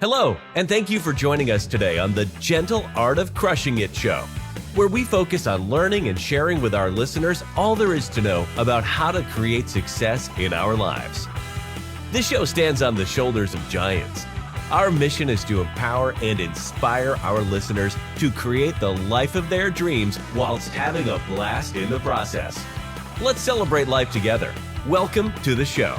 Hello, and thank you for joining us today on the Gentle Art of Crushing It show, where we focus on learning and sharing with our listeners all there is to know about how to create success in our lives. This show stands on the shoulders of giants. Our mission is to empower and inspire our listeners to create the life of their dreams whilst having a blast in the process. Let's celebrate life together. Welcome to the show.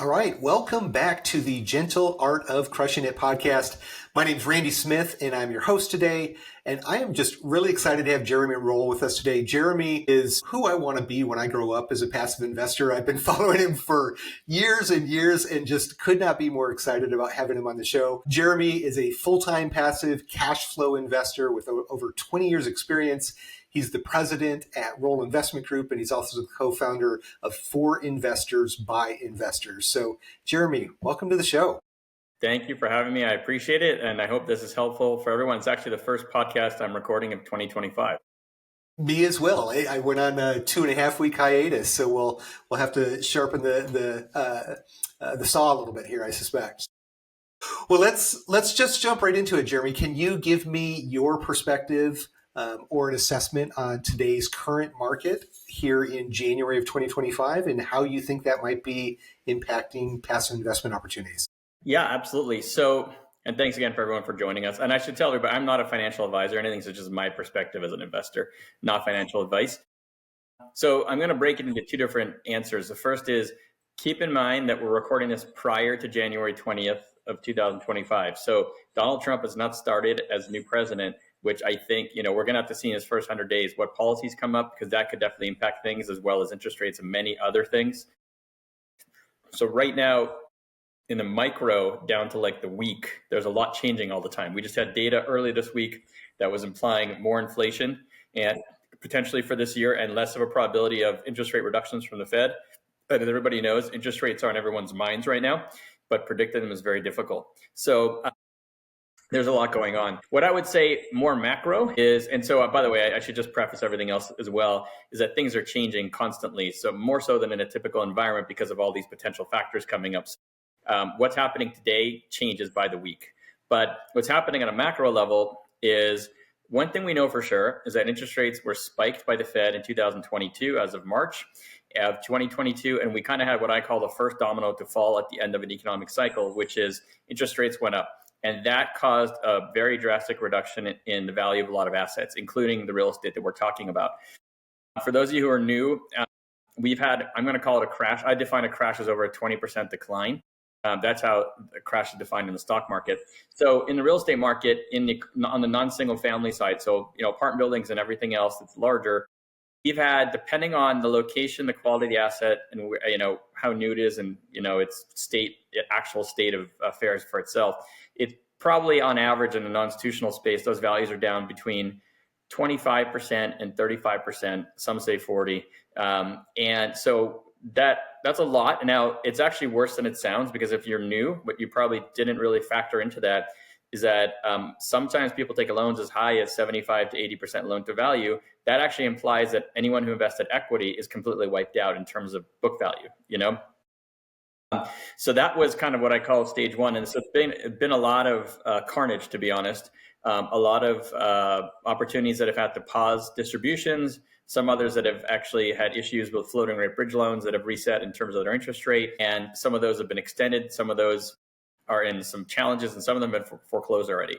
All right, welcome back to the Gentle Art of Crushing It podcast. My name is Randy Smith, and I'm your host today. And I am just really excited to have Jeremy roll with us today. Jeremy is who I want to be when I grow up as a passive investor. I've been following him for years and years and just could not be more excited about having him on the show. Jeremy is a full-time passive cash flow investor with over 20 years experience. He's the president at Roll Investment Group, and he's also the co-founder of For Investors by Investors. So, Jeremy, welcome to the show. Thank you for having me. I appreciate it, and I hope this is helpful for everyone. It's actually the first podcast I'm recording of 2025. Me as well. I went on a 2.5 week hiatus, so we'll have to sharpen the saw a little bit here, I suspect. Well, let's just jump right into it, Jeremy. Can you give me your perspective or an assessment on today's current market here in January of 2025 and how you think that might be impacting passive investment opportunities? Yeah, absolutely. So, and thanks again for everyone for joining us. And I should tell everybody, I'm not a financial advisor or anything, so it's just my perspective as an investor, not financial advice. So I'm going to break it into two different answers. The first is keep in mind that we're recording this prior to January 20th of 2025. So Donald Trump has not started as new president, which I think, we're going to have to see in his first 100 days what policies come up, because that could definitely impact things as well as interest rates and many other things. So right now, in the micro down to like the week, there's a lot changing all the time. We just had data early this week that was implying more inflation and potentially for this year and less of a probability of interest rate reductions from the Fed. But as everybody knows, interest rates are on everyone's minds right now, but predicting them is very difficult. So there's a lot going on. What I would say more macro is, and so by the way, I should just preface everything else as well, is that things are changing constantly. So more so than in a typical environment because of all these potential factors coming up. What's happening today changes by the week. But what's happening at a macro level is one thing we know for sure is that interest rates were spiked by the Fed in 2022 as of March of 2022. And we kind of had what I call the first domino to fall at the end of an economic cycle, which is interest rates went up. And that caused a very drastic reduction in the value of a lot of assets, including the real estate that we're talking about. For those of you who are new, we've had, I'm going to call it a crash. I define a crash as over a 20% decline. That's how a crash is defined in the stock market. So in the real estate market, on the non-single family side, so apartment buildings and everything else that's larger, we've had, depending on the location, the quality of the asset, and how new it is, and its actual state of affairs for itself, it's probably on average in the non-institutional space, those values are down between 25% and 35%. Some say 40, and so that's a lot. Now, it's actually worse than it sounds, because if you're new, but you probably didn't really factor into that, is that sometimes people take loans as high as 75 to 80% loan to value. That actually implies that anyone who invested equity is completely wiped out in terms of book value, So that was kind of what I call stage one. And so it's been a lot of carnage, to be honest. A lot of opportunities that have had to pause distributions, some others that have actually had issues with floating rate bridge loans that have reset in terms of their interest rate. And some of those have been extended. Some of those are in some challenges, and some of them have been foreclosed already.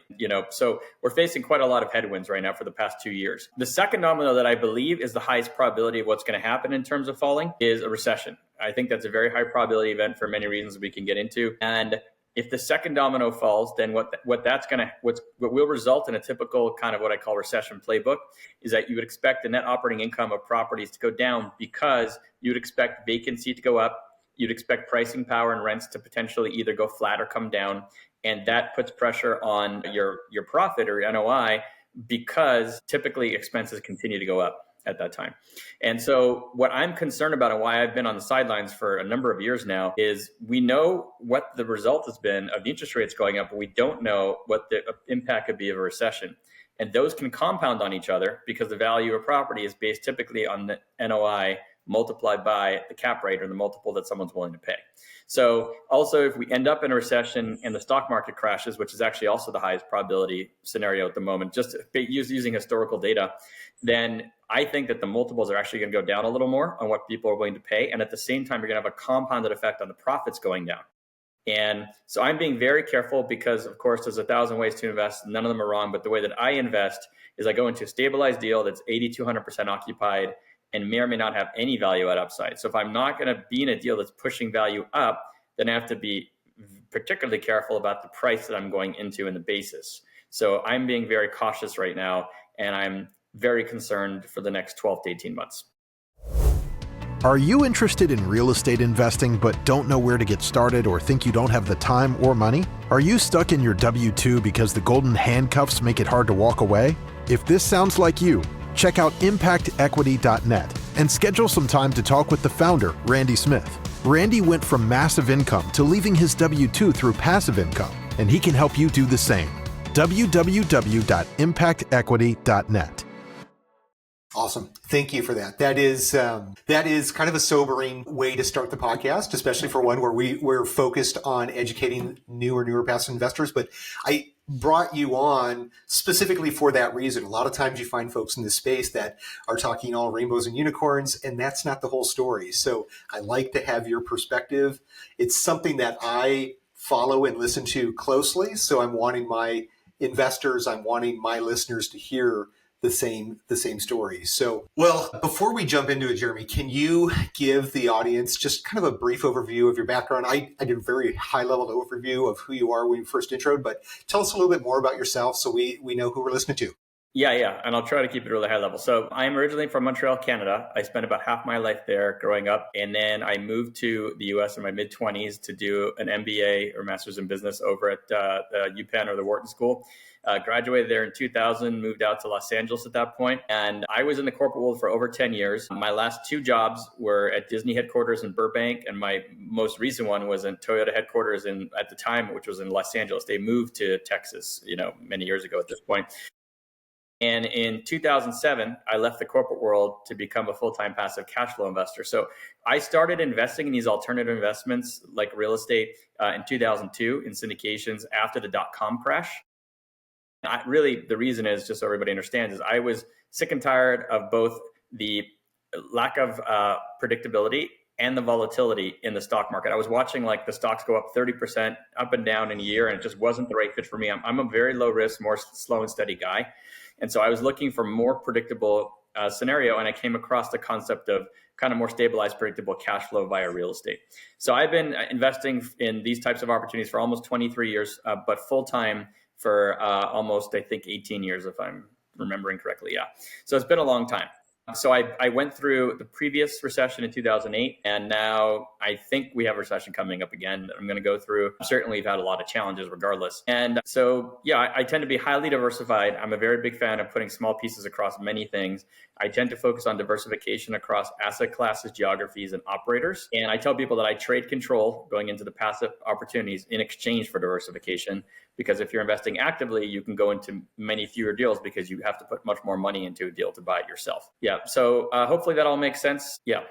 So we're facing quite a lot of headwinds right now for the past 2 years. The second domino that I believe is the highest probability of what's going to happen in terms of falling is a recession. I think that's a very high probability event for many reasons we can get into. And if the second domino falls, then what will result in a typical kind of what I call recession playbook is that you would expect the net operating income of properties to go down, because you would expect vacancy to go up. You'd expect pricing power and rents to potentially either go flat or come down. And that puts pressure on your profit or your NOI, because typically expenses continue to go up at that time. And so what I'm concerned about, and why I've been on the sidelines for a number of years now, is we know what the result has been of the interest rates going up, but we don't know what the impact could be of a recession. And those can compound on each other, because the value of property is based typically on the NOI multiplied by the cap rate or the multiple that someone's willing to pay. So also, if we end up in a recession and the stock market crashes, which is actually also the highest probability scenario at the moment, just using historical data, then I think that the multiples are actually going to go down a little more on what people are willing to pay. And at the same time, you're going to have a compounded effect on the profits going down. And so I'm being very careful because, of course, there's 1,000 ways to invest. None of them are wrong. But the way that I invest is I go into a stabilized deal that's 80 to 100% occupied and may or may not have any value at upside. So if I'm not going to be in a deal that's pushing value up, then I have to be particularly careful about the price that I'm going into and the basis. So I'm being very cautious right now, and I'm very concerned for the next 12 to 18 months. Are you interested in real estate investing but don't know where to get started or think you don't have the time or money? Are you stuck in your W-2 because the golden handcuffs make it hard to walk away? If this sounds like you, check out impactequity.net and schedule some time to talk with the founder, Randy Smith. Randy went from massive income to leaving his W-2 through passive income, and he can help you do the same. www.impactequity.net. Awesome. Thank you for that. That is kind of a sobering way to start the podcast, especially for one where we're focused on educating newer passive investors. But I brought you on specifically for that reason. A lot of times you find folks in this space that are talking all rainbows and unicorns, and that's not the whole story. So I like to have your perspective. It's something that I follow and listen to closely. So I'm wanting my investors, I'm wanting my listeners to hear the same story. So, well, before we jump into it, Jeremy, can you give the audience just kind of a brief overview of your background? I did a very high-level overview of who you are when you first introed, but tell us a little bit more about yourself so we know who we're listening to. Yeah. And I'll try to keep it really high level. So I'm originally from Montreal, Canada. I spent about half my life there growing up. And then I moved to the US in my mid-20s to do an MBA or Master's in Business over at UPenn or the Wharton School. Graduated there in 2000, moved out to Los Angeles at that point. And I was in the corporate world for over 10 years. My last two jobs were at Disney headquarters in Burbank. And my most recent one was in Toyota headquarters at the time, which was in Los Angeles. They moved to Texas, many years ago at this point. And in 2007, I left the corporate world to become a full-time passive cash flow investor. So I started investing in these alternative investments like real estate in 2002 in syndications after the dot-com crash. Really, the reason is, just so everybody understands, is I was sick and tired of both the lack of predictability and the volatility in the stock market. I was watching like the stocks go up 30% up and down in a year, and it just wasn't the right fit for me. I'm a very low risk, more slow and steady guy. And so I was looking for more predictable scenario, and I came across the concept of kind of more stabilized, predictable cash flow via real estate. So I've been investing in these types of opportunities for almost 23 years, but full-time for almost, I think, 18 years, if I'm remembering correctly. Yeah. So it's been a long time. So I went through the previous recession in 2008, and now I think we have a recession coming up again that I'm going to go through. Certainly, we've had a lot of challenges regardless. And so, yeah, I tend to be highly diversified. I'm a very big fan of putting small pieces across many things. I tend to focus on diversification across asset classes, geographies, and operators. And I tell people that I trade control going into the passive opportunities in exchange for diversification. Because if you're investing actively, you can go into many fewer deals because you have to put much more money into a deal to buy it yourself. Yeah. So hopefully that all makes sense. Yeah.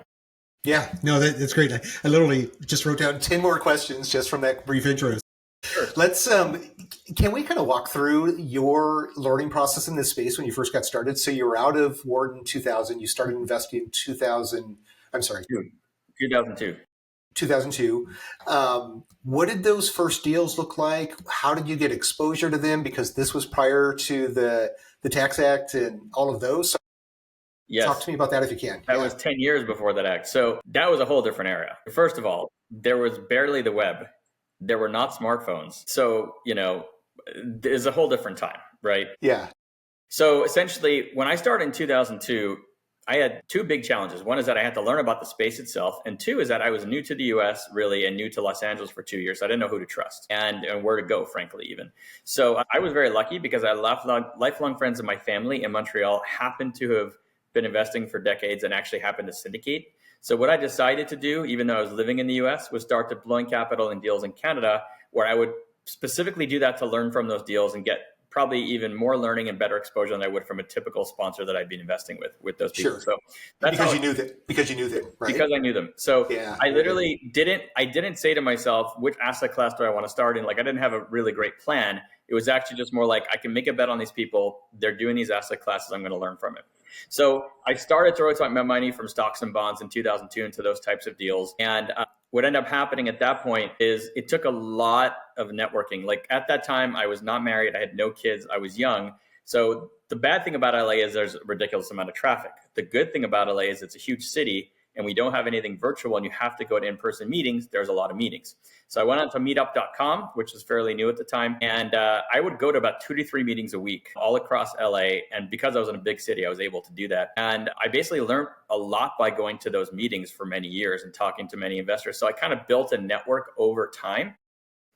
Yeah. No, that's great. I literally just wrote down 10 more questions just from that brief intro. Sure. Let's, can we kind of walk through your learning process in this space when you first got started? So you were out of Wharton 2000, you started investing in 2002. 2002. What did those first deals look like? How did you get exposure to them? Because this was prior to the Tax Act and all of those. So yes. Talk to me about that if you can. That was 10 years before that act. So that was a whole different era. First of all, there was barely the web. There were not smartphones. So, there's a whole different time, right? Yeah. So essentially, when I started in 2002, I had two big challenges. One is that I had to learn about the space itself. And two is that I was new to the US, really, and new to Los Angeles for 2 years. So I didn't know who to trust and where to go, frankly, even. So I was very lucky because I left lifelong friends in my family in Montreal happened to have been investing for decades and actually happened to syndicate. So what I decided to do, even though I was living in the US, was start deploying capital in deals in Canada, where I would specifically do that to learn from those deals and get probably even more learning and better exposure than I would from a typical sponsor that I'd been investing with those people. Sure. So that's because you knew them, right? because I knew them. So Yeah. I literally didn't say to myself, which asset class do I want to start in? Like, I didn't have a really great plan. It was actually just more like, I can make a bet on these people. They're doing these asset classes. I'm going to learn from it. So I started to rotate my money from stocks and bonds in 2002 into those types of deals. And what ended up happening at that point is it took a lot of networking. Like, at that time, I was not married. I had no kids. I was young. So the bad thing about LA is there's a ridiculous amount of traffic. The good thing about LA is it's a huge city and we don't have anything virtual and you have to go to in-person meetings. There's a lot of meetings. So I went on to meetup.com, which was fairly new at the time. And I would go to about 2 to 3 meetings a week all across LA. And because I was in a big city, I was able to do that. And I basically learned a lot by going to those meetings for many years and talking to many investors. So I kind of built a network over time.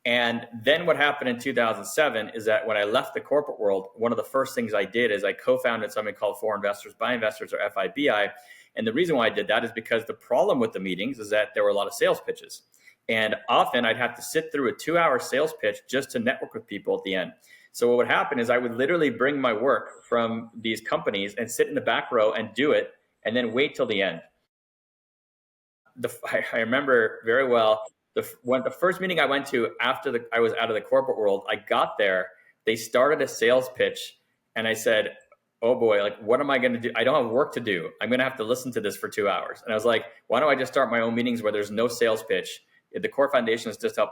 And then what happened in 2007 is that when I left the corporate world, one of the first things I did is I co-founded something called For Investors by Investors, or FIBI. And the reason why I did that is because the problem with the meetings is that there were a lot of sales pitches. And often I'd have to sit through a 2-hour sales pitch just to network with people at the end. So what would happen is I would literally bring my work from these companies and sit in the back row and do it, and then wait till the end. I remember very well, the first meeting I went to after I was out of the corporate world, I got there, they started a sales pitch, and I said, oh boy, like, what am I going to do? I don't have work to do. I'm going to have to listen to this for 2 hours. And I was like, why don't I just start my own meetings where there's no sales pitch? The core foundation is just help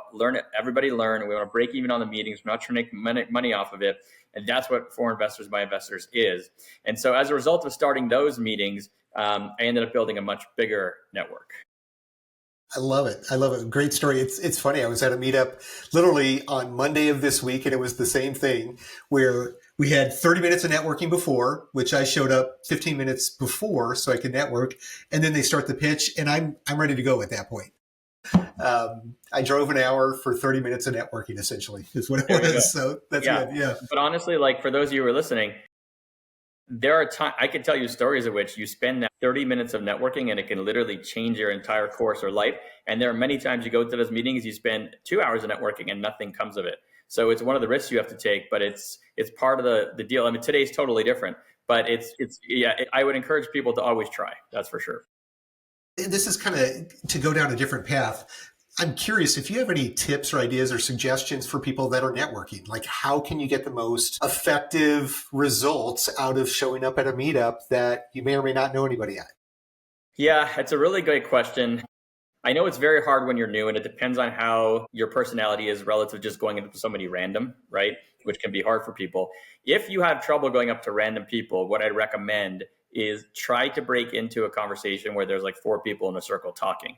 everybody learn. And we want to break even on the meetings. We're not trying to make money off of it. And that's what For Investors by Investors is. And so as a result of starting those meetings, I ended up building a much bigger network. I love it. I love it. Great story. It's funny. I was at a meetup literally on Monday of this week, and it was the same thing where we had 30 minutes of networking before, which I showed up 15 minutes before so I could network. And then they start the pitch, and I'm ready to go at that point. I drove an hour for 30 minutes of networking, essentially, is what it was. So that's good. Yeah. But honestly, like, for those of you who are listening, there are times I could tell you stories of which you spend that 30 minutes of networking and it can literally change your entire course or life. And there are many times you go to those meetings, you spend 2 hours of networking and nothing comes of it. So it's one of the risks you have to take, but it's part of the deal. I mean, today's totally different, but I would encourage people to always try. That's for sure. This is kind of to go down a different path. I'm curious if you have any tips or ideas or suggestions for people that are networking. Like, how can you get the most effective results out of showing up at a meetup that you may or may not know anybody at? Yeah, it's a really great question. I know it's very hard when you're new, and it depends on how your personality is relative to just going up to somebody random, right? Which can be hard for people. If you have trouble going up to random people, what I'd recommend is try to break into a conversation where there's like 4 people in a circle talking.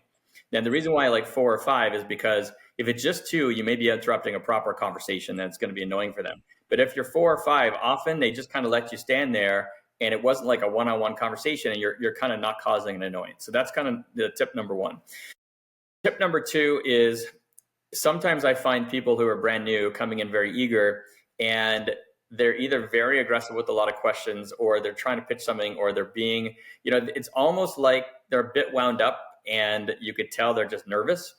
Then the reason why I like 4 or 5 is because if it's just 2, you may be interrupting a proper conversation. That's going to be annoying for them. But if you're 4 or 5, often they just kind of let you stand there, and it wasn't like a one-on-one conversation, and you're kind of not causing an annoyance. So that's kind of the tip number 1. Tip number 2 is sometimes I find people who are brand new coming in very eager, and they're either very aggressive with a lot of questions, or they're trying to pitch something, or they're being, it's almost like they're a bit wound up and you could tell they're just nervous.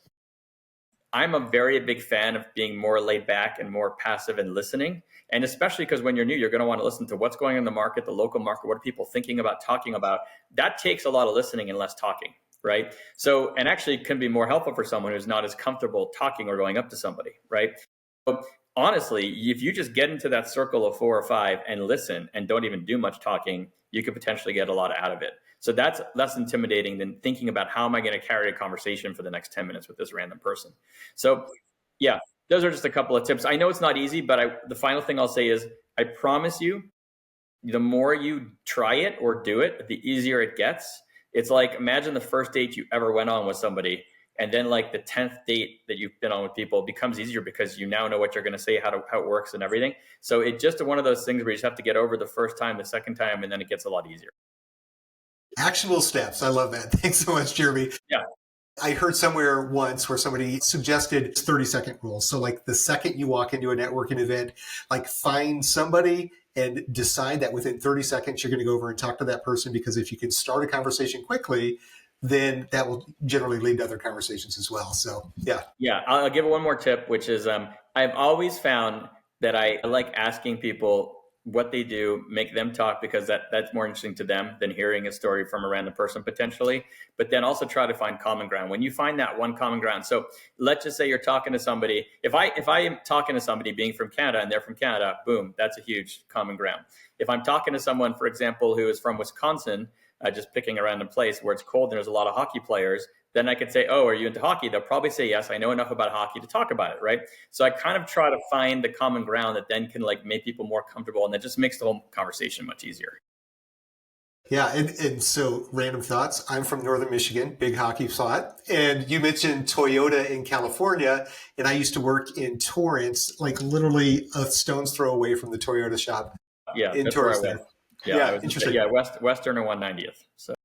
I'm a very big fan of being more laid back and more passive and listening. And especially because when you're new, you're going to want to listen to what's going on in the market, the local market, what are people thinking about, talking about. That takes a lot of listening and less talking, right? So, and actually can be more helpful for someone who's not as comfortable talking or going up to somebody, right? So honestly, if you just get into that circle of 4 or 5 and listen and don't even do much talking, you could potentially get a lot out of it. So that's less intimidating than thinking about how am I going to carry a conversation for the next 10 minutes with this random person. So yeah, those are just a couple of tips. I know it's not easy, but the final thing I'll say is I promise you, the more you try it or do it, the easier it gets. It's like, imagine the first date you ever went on with somebody, and then like the 10th date that you've been on with people becomes easier because you now know what you're going to say, how it works and everything. So it's just one of those things where you just have to get over the first time, the second time, and then it gets a lot easier. Actionable steps. I love that. Thanks so much, Jeremy. Yeah. I heard somewhere once where somebody suggested 30-second rule. So like the second you walk into a networking event, like find somebody and decide that within 30 seconds, you're going to go over and talk to that person, because if you can start a conversation quickly, then that will generally lead to other conversations as well. So yeah. Yeah. I'll give one more tip, which is I've always found that I like asking people what they do, make them talk, because that's more interesting to them than hearing a story from a random person potentially. But then also try to find common ground. When you find that one common ground, so let's just say you're talking to somebody. If I am talking to somebody being from Canada and they're from Canada, boom, that's a huge common ground. If I'm talking to someone, for example, who is from Wisconsin, just picking a random place where it's cold and there's a lot of hockey players, then I could say, oh, are you into hockey? They'll probably say yes. I know enough about hockey to talk about it, right? So I kind of try to find the common ground that then can like make people more comfortable, and that just makes the whole conversation much easier. Yeah, and so random thoughts. I'm from Northern Michigan, big hockey spot. And you mentioned Toyota in California, and I used to work in Torrance, like literally a stone's throw away from the Toyota shop. Yeah, in that's Torrance where I there. Yeah, interesting. Yeah, Western and 190th. So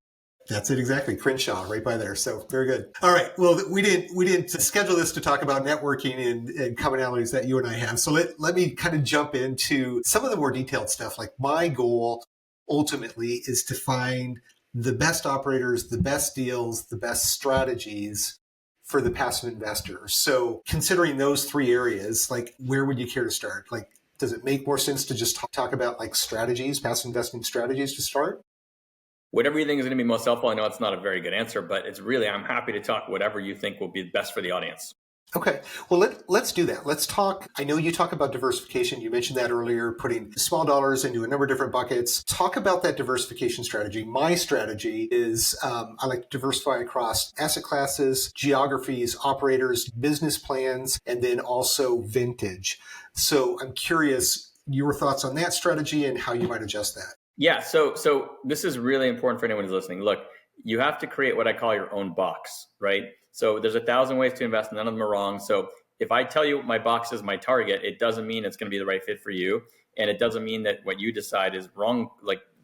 that's it exactly. Crenshaw, right by there. So very good. All right. Well, we didn't schedule this to talk about networking and commonalities that you and I have. So let me kind of jump into some of the more detailed stuff. Like my goal ultimately is to find the best operators, the best deals, the best strategies for the passive investor. So considering those three areas, like where would you care to start? Like, does it make more sense to just talk about like strategies, passive investing strategies to start? Whatever you think is going to be most helpful. I know it's not a very good answer, but it's really, I'm happy to talk whatever you think will be best for the audience. Okay. Well, let's do that. Let's talk. I know you talk about diversification. You mentioned that earlier, putting small dollars into a number of different buckets. Talk about that diversification strategy. My strategy is I like to diversify across asset classes, geographies, operators, business plans, and then also vintage. So I'm curious your thoughts on that strategy and how you might adjust that. Yeah. So this is really important for anyone who's listening. Look, you have to create what I call your own box, right? So there's 1,000 ways to invest. None of them are wrong. So if I tell you what my box is my target, it doesn't mean it's going to be the right fit for you. And it doesn't mean that what you decide is wrong,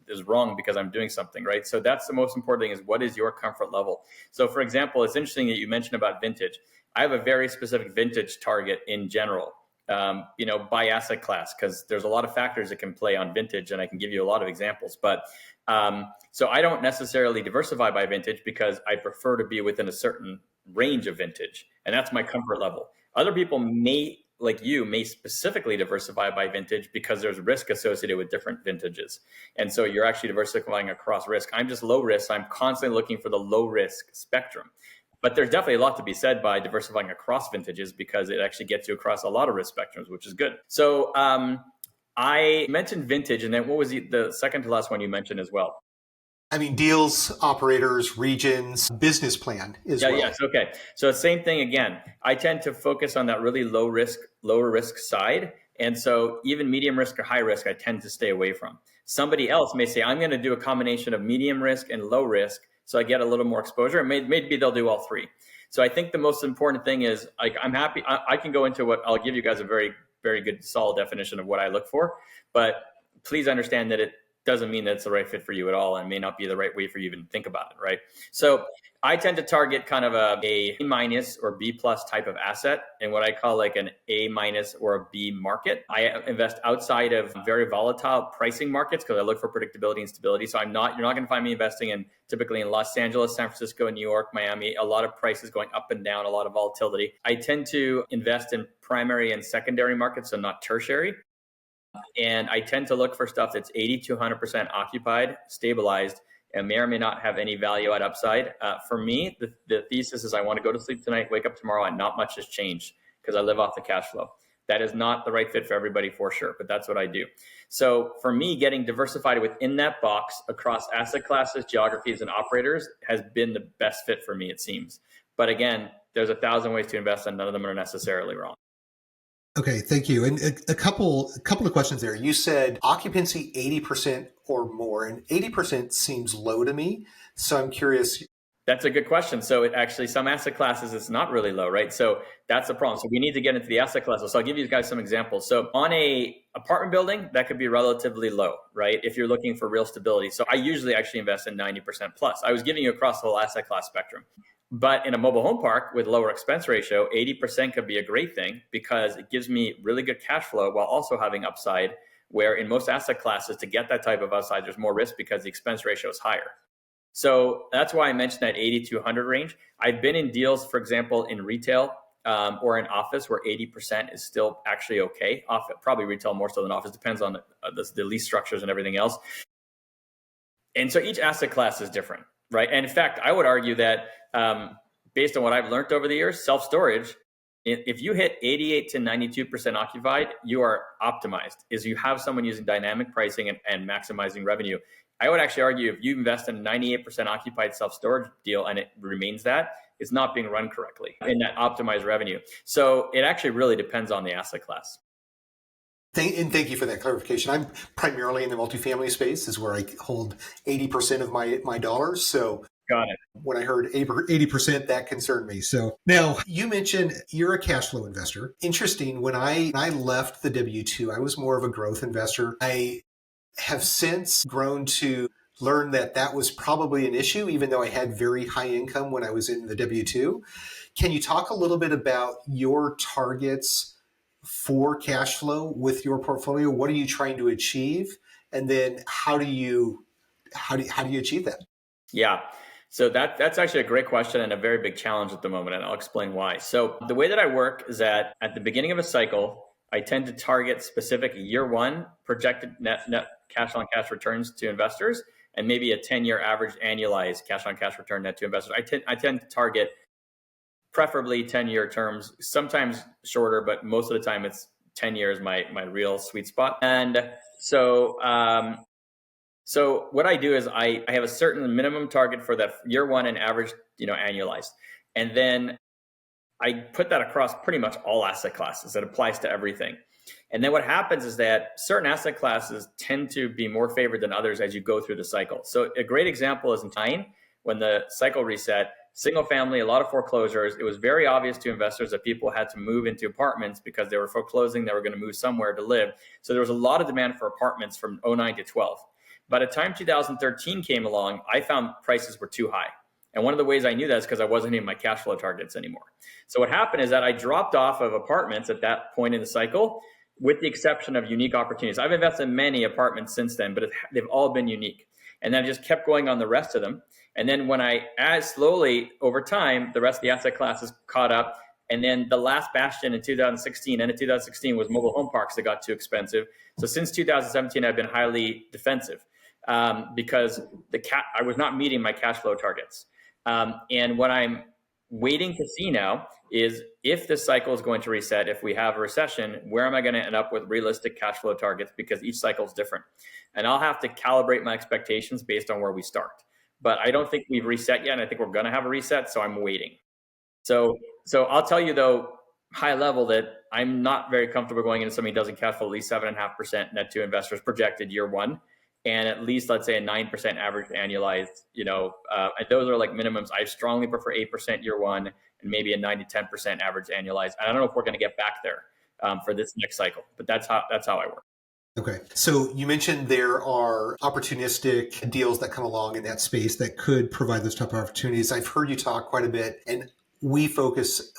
is wrong because I'm doing something, right? So that's the most important thing, is what is your comfort level? So for example, it's interesting that you mentioned about vintage. I have a very specific vintage target in general, by asset class, because there's a lot of factors that can play on vintage, and I can give you a lot of examples. But so I don't necessarily diversify by vintage because I prefer to be within a certain range of vintage, and that's my comfort level. Other people may specifically diversify by vintage because there's risk associated with different vintages. And so you're actually diversifying across risk. I'm just low risk. I'm constantly looking for the low risk spectrum. But there's definitely a lot to be said by diversifying across vintages because it actually gets you across a lot of risk spectrums, which is good. So I mentioned vintage, and then what was the second to last one you mentioned as well? I mean, deals, operators, regions, business plan as well. Yes. Okay. So same thing again. I tend to focus on that really lower risk side. And so even medium risk or high risk, I tend to stay away from. Somebody else may say, I'm going to do a combination of medium risk and low risk, so I get a little more exposure. And maybe they'll do all three. So I think the most important thing is, like, I'm happy. I can go into what I'll give you guys a very, very good, solid definition of what I look for. But please understand that it doesn't mean that it's the right fit for you at all, and may not be the right way for you to even think about it, right? So I tend to target kind of a A- or B+ type of asset, and what I call like an A- or a B market. I invest outside of very volatile pricing markets because I look for predictability and stability. So you're not going to find me investing typically in Los Angeles, San Francisco, New York, Miami, a lot of prices going up and down, a lot of volatility. I tend to invest in primary and secondary markets, so not tertiary. And I tend to look for stuff that's 80 to 100% occupied, stabilized, and may or may not have any value add upside. For me, the thesis is I want to go to sleep tonight, wake up tomorrow, and not much has changed because I live off the cash flow. That is not the right fit for everybody for sure, but that's what I do. So for me, getting diversified within that box across asset classes, geographies, and operators has been the best fit for me, it seems. But again, there's 1,000 ways to invest, and none of them are necessarily wrong. Okay, thank you. And a couple of questions there. You said occupancy 80% or more, and 80% seems low to me. So I'm curious. That's a good question. So it actually, some asset classes, it's not really low, right? So that's the problem. So we need to get into the asset classes. So I'll give you guys some examples. So on a apartment building, that could be relatively low, right? If you're looking for real stability. So I usually actually invest in 90% plus. I was giving you across the whole asset class spectrum. But in a mobile home park with lower expense ratio, 80% could be a great thing because it gives me really good cash flow while also having upside, where in most asset classes, to get that type of upside, there's more risk because the expense ratio is higher. So that's why I mentioned that 80 to 100 range. I've been in deals, for example, in retail or an office where 80% is still actually okay. Probably retail more so than office, depends on the lease structures and everything else. And so each asset class is different, right? And in fact, I would argue that based on what I've learned over the years, self-storage, if you hit 88 to 92% occupied, you are optimized. Is you have someone using dynamic pricing and maximizing revenue. I would actually argue if you invest in a 98% occupied self-storage deal and it remains that, it's not being run correctly in that optimized revenue. So it actually really depends on the asset class. And thank you for that clarification. I'm primarily in the multifamily space, is where I hold 80% of my dollars. So got it. When I heard 80%, that concerned me. So now you mentioned you're a cash flow investor. Interesting. When I left the W-2, I was more of a growth investor. I have since grown to learn that was probably an issue, even though I had very high income when I was in the W-2. Can you talk a little bit about your targets for cash flow with your portfolio? What are you trying to achieve? And then how do you achieve that? Yeah. So that's actually a great question and a very big challenge at the moment, and I'll explain why. So the way that I work is that at the beginning of a cycle, I tend to target specific year one projected net cash on cash returns to investors, and maybe a 10-year average annualized cash on cash return net to investors. I tend to target preferably 10-year terms, sometimes shorter, but most of the time it's 10 years, my real sweet spot. And so what I do is I have a certain minimum target for that year one and average, annualized. And then I put that across pretty much all asset classes. It applies to everything. And then what happens is that certain asset classes tend to be more favored than others as you go through the cycle. So a great example is in time, when the cycle reset, single family, a lot of foreclosures. It was very obvious to investors that people had to move into apartments because they were foreclosing, they were going to move somewhere to live. So there was a lot of demand for apartments from 09 to 12. By the time 2013 came along, I found prices were too high. And one of the ways I knew that is because I wasn't in my cash flow targets anymore. So what happened is that I dropped off of apartments at that point in the cycle, with the exception of unique opportunities. I've invested in many apartments since then, but they've all been unique. And then I just kept going on the rest of them. And then as slowly over time, the rest of the asset classes caught up. And then the last bastion in 2016, end of 2016, was mobile home parks that got too expensive. So since 2017, I've been highly defensive because I was not meeting my cash flow targets. And what I'm waiting to see now is if this cycle is going to reset, if we have a recession, where am I going to end up with realistic cash flow targets? Because each cycle is different. And I'll have to calibrate my expectations based on where we start. But I don't think we've reset yet, and I think we're going to have a reset, so I'm waiting. So I'll tell you, though, high level, that I'm not very comfortable going into something that doesn't cash flow at least 7.5% net to investors projected year one, and at least, let's say, a 9% average annualized, and those are like minimums. I strongly prefer 8% year one and maybe a 9 to 10% average annualized. I don't know if we're going to get back there for this next cycle, but that's how I work. Okay. So you mentioned there are opportunistic deals that come along in that space that could provide those type of opportunities. I've heard you talk quite a bit, and we focus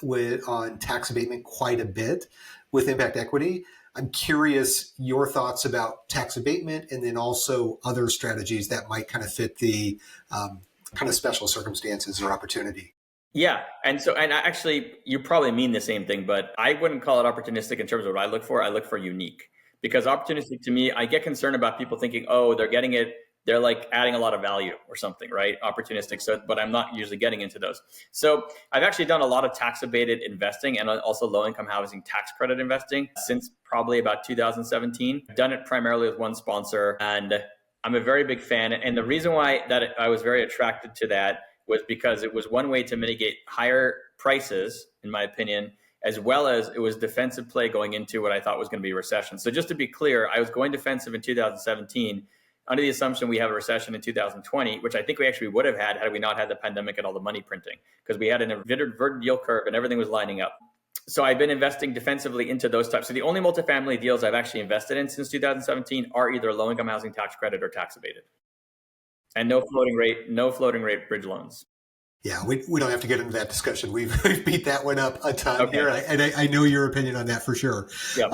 on tax abatement quite a bit with impact equity. I'm curious your thoughts about tax abatement and then also other strategies that might kind of fit the kind of special circumstances or opportunity. Yeah. And actually, you probably mean the same thing, but I wouldn't call it opportunistic in terms of what I look for. I look for unique. Because opportunistic to me, I get concerned about people thinking, oh, they're getting it, they're like adding a lot of value or something, right? Opportunistic. But I'm not usually getting into those. So I've actually done a lot of tax abated investing and also low income housing tax credit investing since probably about 2017. I've done it primarily with one sponsor, and I'm a very big fan. And the reason why that I was very attracted to that was because it was one way to mitigate higher prices, in my opinion, as well as it was defensive play going into what I thought was going to be a recession. So just to be clear, I was going defensive in 2017 under the assumption we have a recession in 2020, which I think we actually would have had we not had the pandemic and all the money printing, because we had an inverted yield curve and everything was lining up. So I've been investing defensively into those types. So the only multifamily deals I've actually invested in since 2017 are either low-income housing tax credit or tax abated. And no floating rate bridge loans. Yeah, we don't have to get into that discussion. We've beat that one up a ton here, and I know your opinion on that for sure. Yep.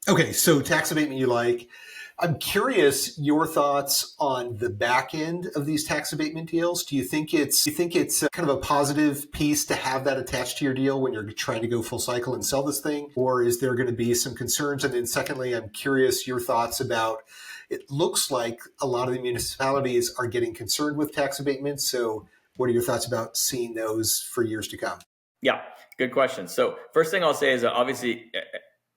Okay, so tax abatement you like. I'm curious your thoughts on the back end of these tax abatement deals. Do you think it's kind of a positive piece to have that attached to your deal when you're trying to go full cycle and sell this thing? Or is there going to be some concerns? And then secondly, I'm curious your thoughts about, it looks like a lot of the municipalities are getting concerned with tax abatements. So what are your thoughts about seeing those for years to come? Yeah, good question. So first thing I'll say is that obviously,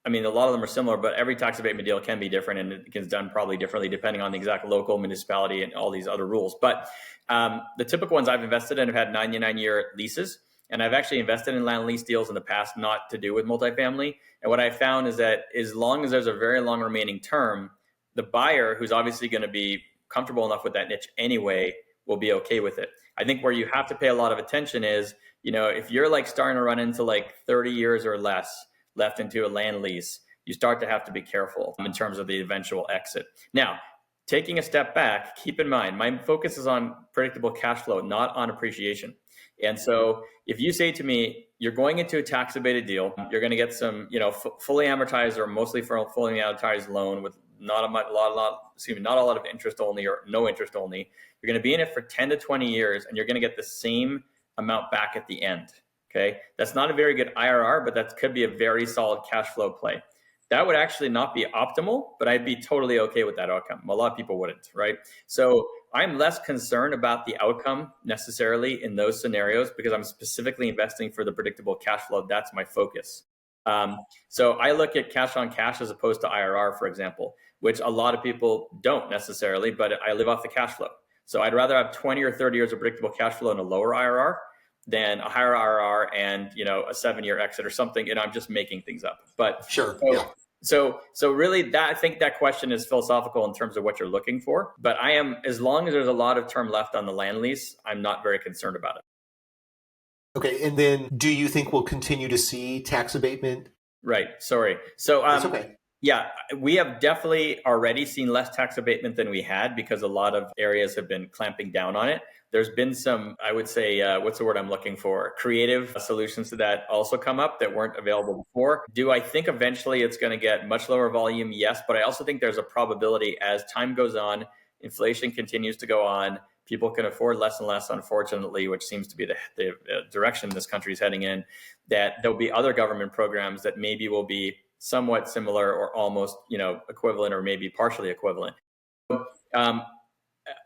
I mean, a lot of them are similar, but every tax abatement deal can be different and it gets done probably differently depending on the exact local municipality and all these other rules. But the typical ones I've invested in have had 99-year leases. And I've actually invested in land lease deals in the past, not to do with multifamily. And what I found is that as long as there's a very long remaining term, the buyer, who's obviously going to be comfortable enough with that niche anyway, will be okay with it. I think where you have to pay a lot of attention is, if you're like starting to run into like 30 years or less left into a land lease, you start to have to be careful in terms of the eventual exit. Now, taking a step back, keep in mind, my focus is on predictable cash flow, not on appreciation. And so if you say to me, you're going into a tax abated deal, you're going to get some, fully amortized or mostly fully amortized loan with not a lot of interest only or no interest only. You're going to be in it for 10 to 20 years and you're going to get the same amount back at the end. Okay. That's not a very good IRR, but that could be a very solid cash flow play. That would actually not be optimal, but I'd be totally okay with that outcome. A lot of people wouldn't, right? So I'm less concerned about the outcome necessarily in those scenarios because I'm specifically investing for the predictable cash flow. That's my focus. So I look at cash on cash as opposed to IRR, for example, which a lot of people don't necessarily, but I live off the cash flow. So I'd rather have 20 or 30 years of predictable cash flow and a lower IRR than a higher IRR and, a 7-year exit or something. And I'm just making things up. But sure. So really I think that question is philosophical in terms of what you're looking for. But as long as there's a lot of term left on the land lease, I'm not very concerned about it. Okay. And then do you think we'll continue to see tax abatement? Right. Sorry. So, That's okay. Yeah, we have definitely already seen less tax abatement than we had because a lot of areas have been clamping down on it. There's been some, I would say, what's the word I'm looking for? Creative solutions to that also come up that weren't available before. Do I think eventually it's going to get much lower volume? Yes, but I also think there's a probability as time goes on, inflation continues to go on, people can afford less and less, unfortunately, which seems to be the direction this country is heading in, that there'll be other government programs that maybe will be somewhat similar or almost, equivalent or maybe partially equivalent.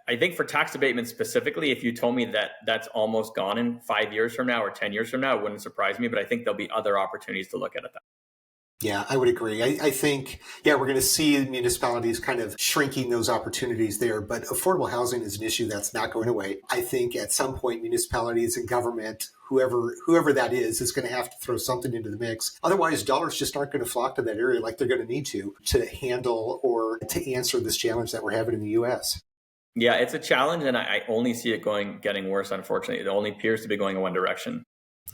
I think for tax abatement specifically, if you told me that that's almost gone in 5 years from now or 10 years from now, it wouldn't surprise me, but I think there'll be other opportunities to look at it. Yeah, I would agree. I think, we're going to see municipalities kind of shrinking those opportunities there, but affordable housing is an issue that's not going away. I think at some point, municipalities and government, whoever that is going to have to throw something into the mix. Otherwise, dollars just aren't going to flock to that area like they're going to need to handle or to answer this challenge that we're having in the U.S. Yeah, it's a challenge, and I only see it getting worse, unfortunately. It only appears to be going in one direction.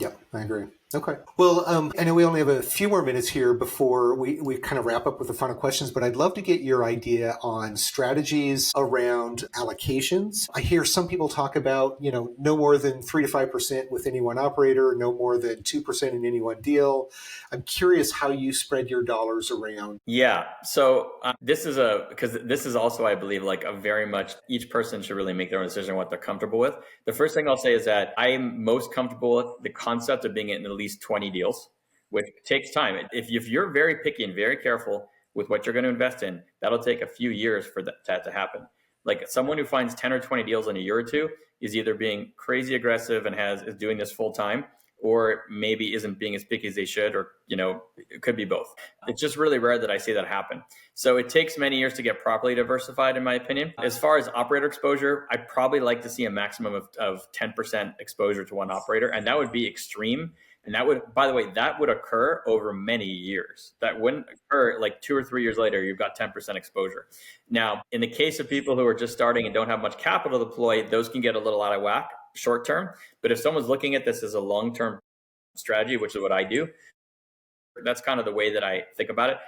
Yeah, I agree. Okay. Well, I know we only have a few more minutes here before we kind of wrap up with the final questions, but I'd love to get your idea on strategies around allocations. I hear some people talk about, no more than 3 to 5% with any one operator, no more than 2% in any one deal. I'm curious how you spread your dollars around. Yeah. So this is also, I believe, like a very much each person should really make their own decision on what they're comfortable with. The first thing I'll say is that I am most comfortable with the concept of being in at least 20 deals, which takes time. If you're very picky and very careful with what you're going to invest in, that'll take a few years for that to happen. Like someone who finds 10 or 20 deals in a year or two is either being crazy aggressive and is doing this full time, or maybe isn't being as picky as they should, or, it could be both. It's just really rare that I see that happen. So it takes many years to get properly diversified, in my opinion. As far as operator exposure, I probably like to see a maximum of 10% exposure to one operator, and that would be extreme. And that would, by the way, that would occur over many years. That wouldn't occur like 2 or 3 years later, you've got 10% exposure. Now, in the case of people who are just starting and don't have much capital deployed, those can get a little out of whack short term. But if someone's looking at this as a long-term strategy, which is what I do, that's kind of the way that I think about it.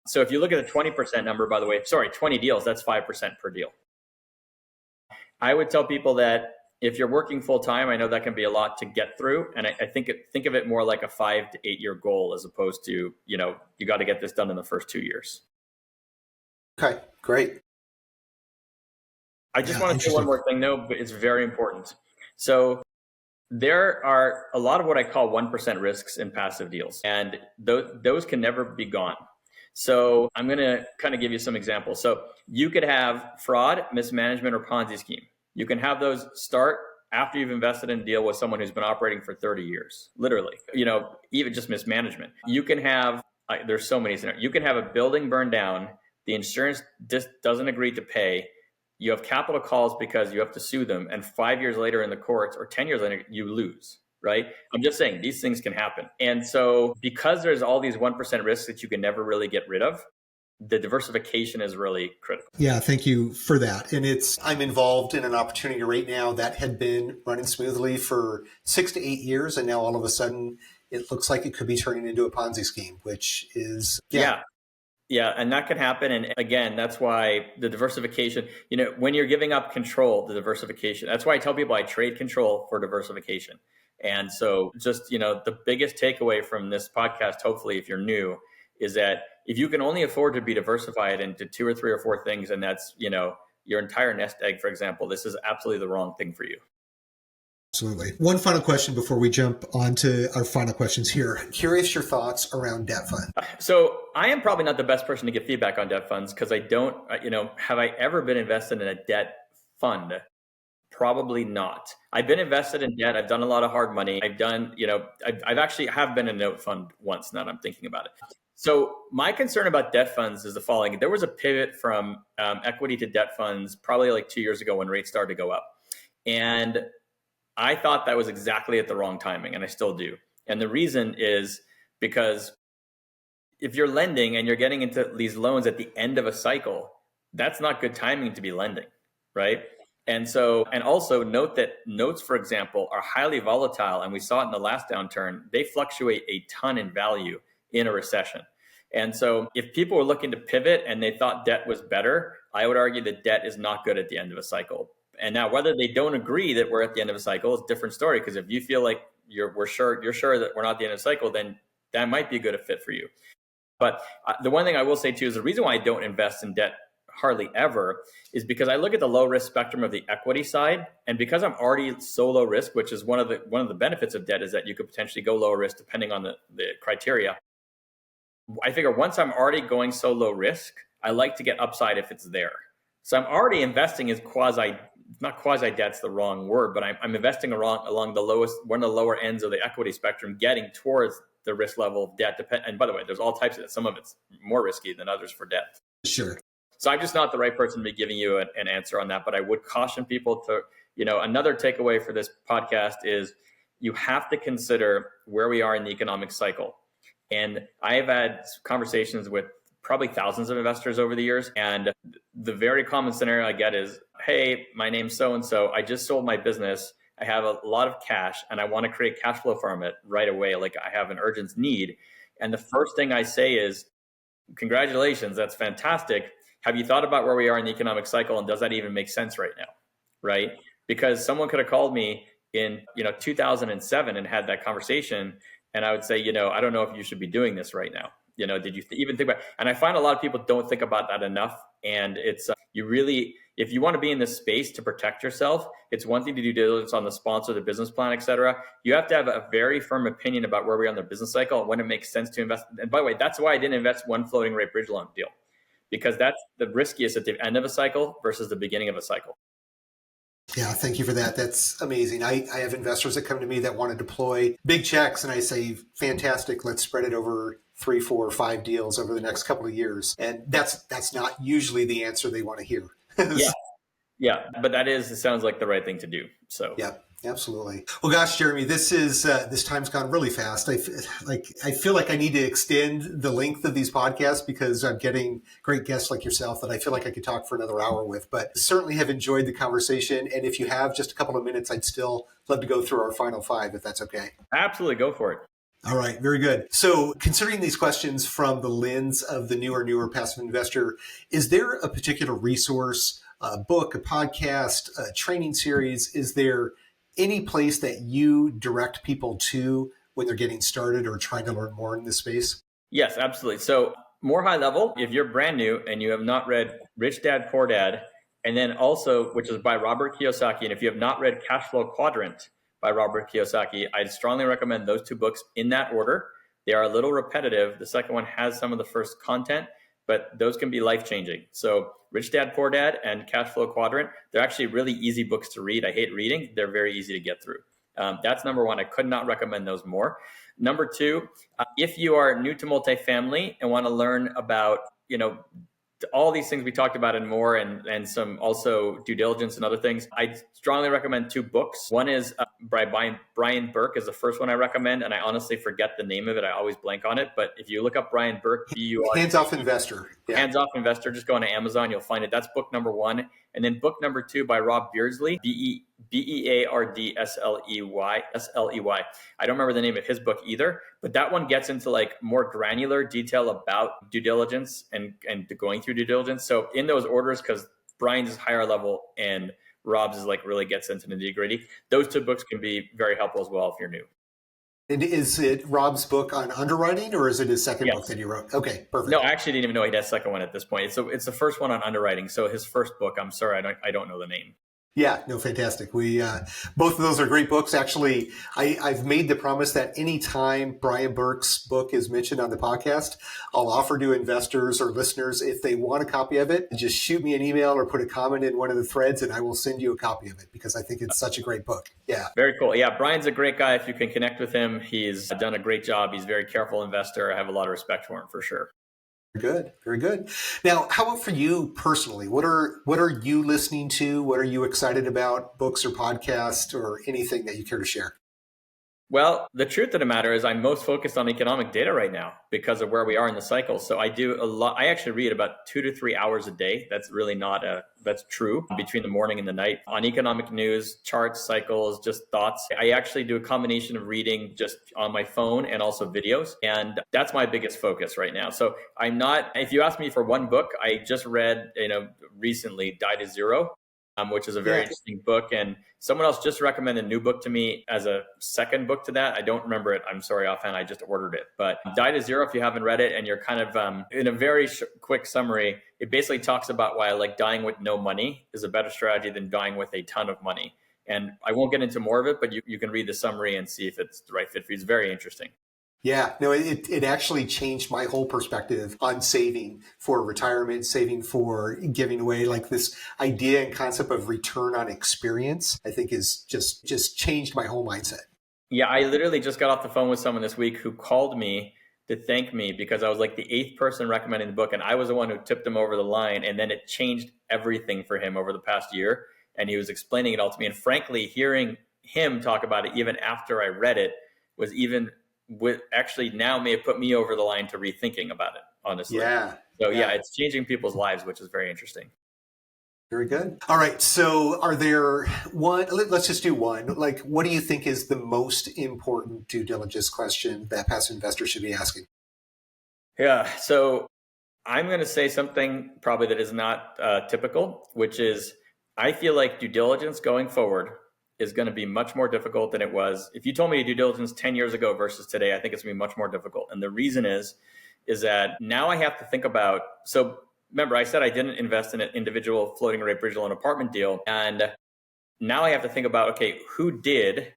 So if you look at the 20% number, by the way, 20 deals, that's 5% per deal. I would tell people that if you're working full time, I know that can be a lot to get through. And I think of it more like a 5 to 8 year goal as opposed to, you got to get this done in the first 2 years. Okay, great. I just Yeah, want to say one interesting. more thing, though, but it's very important. So there are a lot of what I call 1% risks in passive deals, and those can never be gone. So I'm going to kind of give you some examples. So you could have fraud, mismanagement, or Ponzi scheme. You can have those start after you've invested in a deal with someone who's been operating for 30 years, literally, even just mismanagement. You can have, there's so many scenarios. You can have a building burned down. The insurance just doesn't agree to pay. You have capital calls because you have to sue them. And 5 years later in the courts, or 10 years later, you lose, right? I'm just saying these things can happen. And so because there's all these 1% risks that you can never really get rid of, the diversification is really critical. Yeah, thank you for that. And I'm involved in an opportunity right now that had been running smoothly for 6 to 8 years. And now all of a sudden it looks like it could be turning into a Ponzi scheme, which is, Yeah, and that can happen. And again, that's why the diversification, when you're giving up control, the diversification, that's why I tell people I trade control for diversification. And so just, the biggest takeaway from this podcast, hopefully, if you're new, is that if you can only afford to be diversified into 2 or 3 or 4 things, and that's, your entire nest egg, for example, this is absolutely the wrong thing for you. Absolutely. One final question before we jump on to our final questions here. Curious your thoughts around debt funds. So I am probably not the best person to give feedback on debt funds because I don't, have I ever been invested in a debt fund? Probably not. I've been invested in debt. I've done a lot of hard money. I've done, I've actually have been in a note fund once now that I'm thinking about it. So my concern about debt funds is the following. There was a pivot from equity to debt funds probably like 2 years ago when rates started to go up. And I thought that was exactly at the wrong timing, and I still do. And the reason is because if you're lending and you're getting into these loans at the end of a cycle, that's not good timing to be lending, right? And also note that notes, for example, are highly volatile, and we saw it in the last downturn. They fluctuate a ton in value in a recession. And so if people were looking to pivot and they thought debt was better, I would argue that debt is not good at the end of a cycle. And now, whether they don't agree that we're at the end of a cycle is a different story. Because if you feel like you're sure that we're not at the end of the cycle, then that might be a good fit for you. But the one thing I will say too is the reason why I don't invest in debt hardly ever is because I look at the low risk spectrum of the equity side, and because I'm already so low risk, which is one of the benefits of debt is that you could potentially go lower risk depending on the criteria. I figure once I'm already going so low risk, I like to get upside if it's there. So I'm already investing as not quasi debt's the wrong word, but I'm investing along the one of the lower ends of the equity spectrum, getting towards the risk level of debt. And by the way, there's all types of it. Some of it's more risky than others for debt. Sure. So I'm just not the right person to be giving you an answer on that. But I would caution people to, another takeaway for this podcast is you have to consider where we are in the economic cycle. And I have had conversations with probably thousands of investors over the years. And the very common scenario I get is, hey, my name's so-and-so. I just sold my business. I have a lot of cash and I want to create cash flow from it right away. Like I have an urgent need. And the first thing I say is, congratulations, that's fantastic. Have you thought about where we are in the economic cycle? And does that even make sense right now? Right? Because someone could have called me in 2007 and had that conversation. And I would say, I don't know if you should be doing this right now. Did you even think about it? And I find a lot of people don't think about that enough. And it's if you want to be in this space to protect yourself, it's one thing to do diligence on the sponsor, the business plan, et cetera. You have to have a very firm opinion about where we are in the business cycle and when it makes sense to invest. And by the way, that's why I didn't invest one floating rate bridge loan deal, because that's the riskiest at the end of a cycle versus the beginning of a cycle. Yeah, thank you for that. That's amazing. I have investors that come to me that want to deploy big checks, and I say, fantastic, let's spread it over 3, 4, 5 deals over the next couple of years. And that's not usually the answer they want to hear. Yeah, but it sounds like the right thing to do. So yeah, absolutely. Well, gosh, Jeremy, this time's gone really fast. I feel like I need to extend the length of these podcasts because I'm getting great guests like yourself that I feel like I could talk for another hour with, but certainly have enjoyed the conversation. And if you have just a couple of minutes, I'd still love to go through our final 5, if that's okay. Absolutely, go for it. All right, very good. So considering these questions from the lens of the newer passive investor, is there a particular resource, a book, a podcast, a training series? Is there any place that you direct people to when they're getting started or trying to learn more in this space? Yes, absolutely. So more high level, if you're brand new and you have not read Rich Dad, Poor Dad, and then also, which is by Robert Kiyosaki, and if you have not read Cashflow Quadrant by Robert Kiyosaki, I'd strongly recommend those two books in that order. They are a little repetitive. The second one has some of the first content, but those can be life-changing. So Rich Dad, Poor Dad and Cashflow Quadrant, they're actually really easy books to read. I hate reading. They're very easy to get through. That's number one. I could not recommend those more. Number two, if you are new to multifamily and want to learn about, all these things we talked about and more, and some also due diligence and other things, I strongly recommend two books. One is by Brian Burke is the first one I recommend, and I honestly forget the name of it. I always blank on it. But if you look up Brian Burke, Hands Off Investor. Yeah. Hands Off Investor, just go on Amazon, you'll find it. That's book number one. And then book number two by Rob Beardsley, Beardsley. I don't remember the name of his book either, but that one gets into like more granular detail about due diligence and going through due diligence. So in those orders, because Brian's is higher level and Rob's is like really gets into the nitty gritty, those two books can be very helpful as well if you're new. And is it Rob's book on underwriting, or is it his second Yes. book that he wrote? Okay, perfect. No, I actually didn't even know he had a second one at this point. It's the first one on underwriting. So his first book, I'm sorry, I don't know the name. Yeah, no, fantastic. We both of those are great books. Actually, I've made the promise that anytime Brian Burke's book is mentioned on the podcast, I'll offer to investors or listeners, if they want a copy of it, just shoot me an email or put a comment in one of the threads and I will send you a copy of it, because I think it's such a great book. Yeah. Very cool. Yeah, Brian's a great guy. If you can connect with him, he's done a great job. He's a very careful investor. I have a lot of respect for him for sure. Good. Very good. Now, how about for you personally? What are you listening to? What are you excited about? Books or podcasts or anything that you care to share? Well, the truth of the matter is I'm most focused on economic data right now because of where we are in the cycle. So I do a lot. I actually read about 2 to 3 hours a day. That's really that's true between the morning and the night on economic news, charts, cycles, just thoughts. I actually do a combination of reading just on my phone and also videos. And that's my biggest focus right now. So if you ask me for one book, I just read, recently Die to Zero, which is a very interesting book. And someone else just recommended a new book to me as a second book to that. I don't remember it. I'm sorry offhand. I just ordered it. But Die to Zero, if you haven't read it and you're kind of in a very quick summary, it basically talks about why dying with no money is a better strategy than dying with a ton of money. And I won't get into more of it, but you can read the summary and see if it's the right fit for you. It's very interesting. Yeah, no, it actually changed my whole perspective on saving for retirement, saving for giving away. Like this idea and concept of return on experience, I think is just changed my whole mindset. Yeah, I literally just got off the phone with someone this week who called me to thank me because I was like the 8th person recommending the book, and I was the one who tipped him over the line, and then it changed everything for him over the past year, and he was explaining it all to me. And frankly, hearing him talk about it even after I read it was actually now may have put me over the line to rethinking about it, honestly. Yeah. So yeah, it's changing people's lives, which is very interesting. Very good. All right. So let's just do one. Like, what do you think is the most important due diligence question that passive investors should be asking? Yeah. So I'm going to say something probably that is not typical, which is I feel like due diligence going forward is going to be much more difficult than it was. If you told me to do diligence 10 years ago versus today, I think it's going to be much more difficult. And the reason is that now I have to think about, so remember I said I didn't invest in an individual floating rate bridge loan apartment deal. And now I have to think about, okay, who did,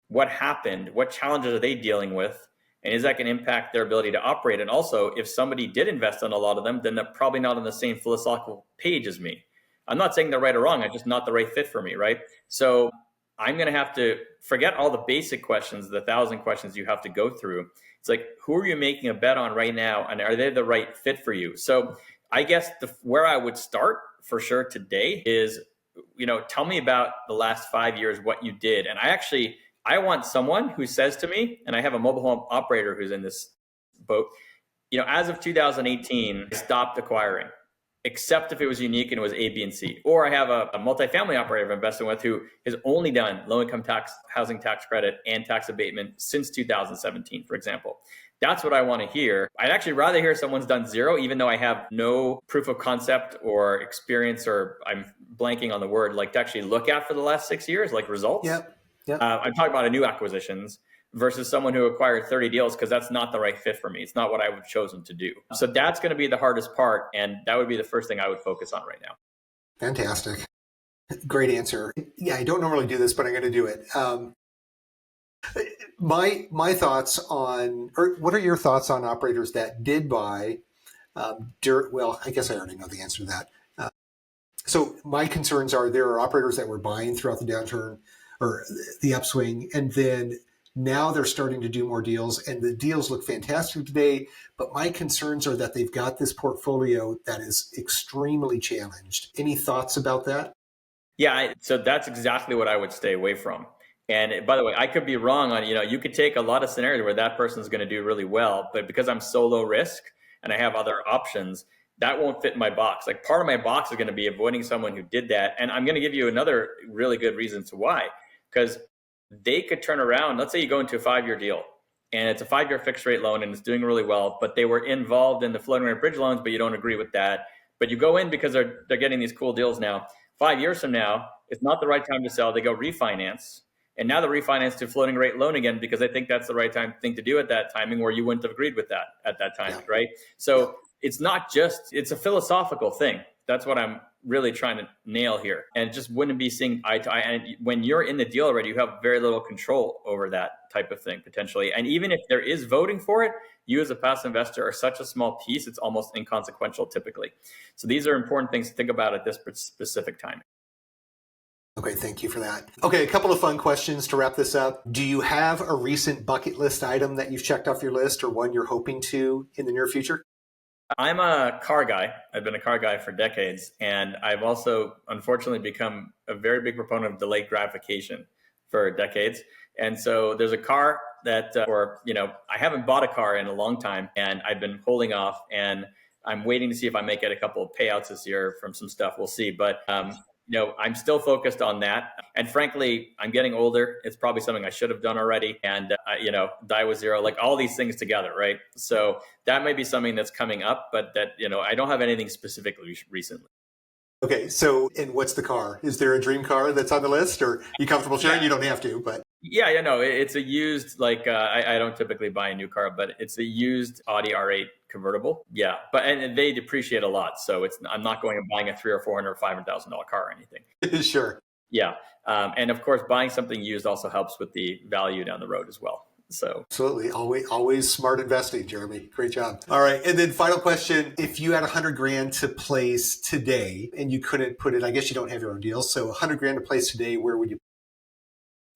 what happened, what challenges are they dealing with? And is that going to impact their ability to operate? And also if somebody did invest in a lot of them, then they're probably not on the same philosophical page as me. I'm not saying they're right or wrong. I'm just not the right fit for me, right? So I'm going to have to forget all the basic questions, the 1,000 questions you have to go through. It's like, who are you making a bet on right now? And are they the right fit for you? So I guess where I would start for sure today is, tell me about the last 5 years, what you did. And I want someone who says to me, and I have a mobile home operator who's in this boat, as of 2018, I stopped acquiring, except if it was unique and it was A, B, and C. Or I have a multifamily operator I've invested with who has only done low-income tax, housing tax credit, and tax abatement since 2017, for example. That's what I want to hear. I'd actually rather hear someone's done zero, even though I have no proof of concept or experience, or I'm blanking on the word, like to actually look at for the last 6 years, like results. Yep. I'm talking about a new acquisitions. versus someone who acquired 30 deals because that's not the right fit for me. It's not what I would have chosen to do. So that's going to be the hardest part. And that would be the first thing I would focus on right now. Fantastic. Great answer. Yeah, I don't normally do this, but I'm going to do it. My thoughts on, or what are your thoughts on operators that did buy well, I guess I already know the answer to that. So my concerns are there are operators that were buying throughout the downturn or the upswing, and then now they're starting to do more deals, and the deals look fantastic today. But my concerns are that they've got this portfolio that is extremely challenged. Any thoughts about that? Yeah, so that's exactly what I would stay away from. And by the way, I could be wrong on, you could take a lot of scenarios where that person's going to do really well, but because I'm so low risk and I have other options, that won't fit in my box. Like part of my box is going to be avoiding someone who did that. And I'm going to give you another really good reason to why, because they could turn around. Let's say you go into a 5-year deal and it's a 5-year fixed rate loan and it's doing really well, but they were involved in the floating rate bridge loans, but you don't agree with that. But you go in because they're getting these cool deals now. 5 years from now, it's not the right time to sell. They go refinance. And now they're refinanced to floating rate loan again because I think that's the right thing to do at that timing where you wouldn't have agreed with that at that time, right? So it's not just, it's a philosophical thing. That's what I'm really trying to nail here. And it just wouldn't be seeing eye to eye. And when you're in the deal already, you have very little control over that type of thing potentially. And even if there is voting for it, you as a passive investor are such a small piece, it's almost inconsequential typically. So these are important things to think about at this specific time. Okay, thank you for that. Okay, a couple of fun questions to wrap this up. Do you have a recent bucket list item that you've checked off your list or one you're hoping to in the near future? I'm a car guy. I've been a car guy for decades. And I've also, unfortunately, become a very big proponent of delayed gratification for decades. And so there's a car that, I haven't bought a car in a long time and I've been holding off and I'm waiting to see if I may get a couple of payouts this year from some stuff. We'll see. But, I'm still focused on that. And frankly, I'm getting older. It's probably something I should have done already. And, die with zero, like all these things together, right? So that may be something that's coming up, but that, I don't have anything specifically recently. Okay. So, and what's the car? Is there a dream car that's on the list or are you comfortable sharing? Yeah. You don't have to, but. Yeah, it's a used, I don't typically buy a new car, but it's a used Audi R8 convertible. Yeah, and they depreciate a lot. So I'm not going and buying a $300,000 or $400,000 or $500,000 car or anything. Sure. Yeah. And of course, buying something used also helps with the value down the road as well. So absolutely. Always smart investing, Jeremy. Great job. All right. And then final question, if you had $100,000 to place today and you couldn't put it, I guess you don't have your own deals. So $100,000 to place today, where would you?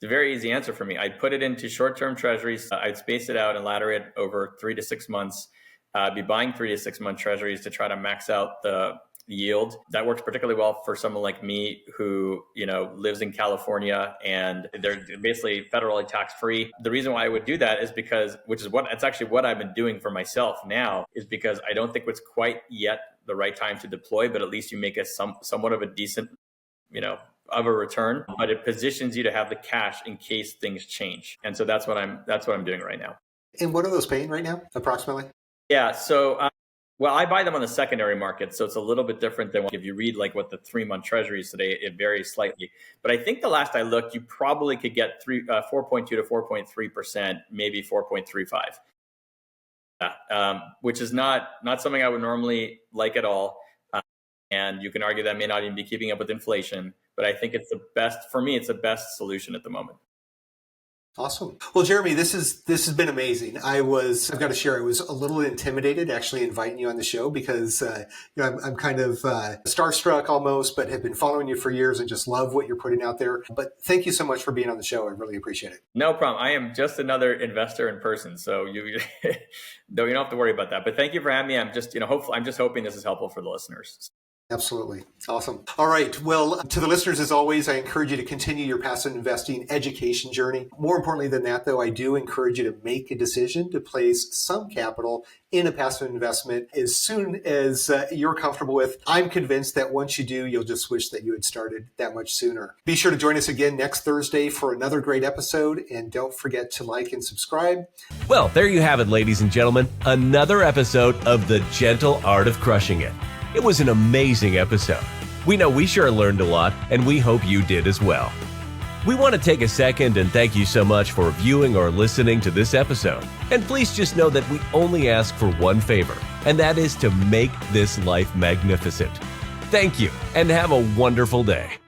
It's a very easy answer for me. I'd put it into short-term treasuries. I'd space it out and ladder it over 3 to 6 months. I'd be buying 3 to 6 month treasuries to try to max out the yield. That works particularly well for someone like me who, lives in California and they're basically federally tax-free. The reason why I would do that is because, it's actually what I've been doing for myself now, is because I don't think it's quite yet the right time to deploy, but at least you make a somewhat of a decent, of a return, but it positions you to have the cash in case things change. And so that's what I'm doing right now. And what are those paying right now, approximately? Yeah. So, I buy them on the secondary market. So it's a little bit different than if you read what the 3-month treasuries today, it varies slightly. But I think the last I looked, you probably could get 4.2 to 4.3%, maybe 4.35, which is not something I would normally like at all. And you can argue that may not even be keeping up with inflation, but I think it's the best, for me, it's the best solution at the moment. Awesome. Well, Jeremy, this has been amazing. I've got to share, I was a little intimidated actually inviting you on the show because I'm kind of starstruck almost, but have been following you for years and just love what you're putting out there. But thank you so much for being on the show. I really appreciate it. No problem. I am just another investor in person, so you don't have to worry about that. But thank you for having me. I'm just hoping this is helpful for the listeners. Absolutely. Awesome. All right. Well, to the listeners, as always, I encourage you to continue your passive investing education journey. More importantly than that, though, I do encourage you to make a decision to place some capital in a passive investment as soon as you're comfortable with. I'm convinced that once you do, you'll just wish that you had started that much sooner. Be sure to join us again next Thursday for another great episode. And don't forget to like and subscribe. Well, there you have it, ladies and gentlemen. Another episode of The Gentle Art of Crushing It. It was an amazing episode. We know we sure learned a lot, and we hope you did as well. We want to take a second and thank you so much for viewing or listening to this episode. And please just know that we only ask for one favor, and that is to make this life magnificent. Thank you, and have a wonderful day.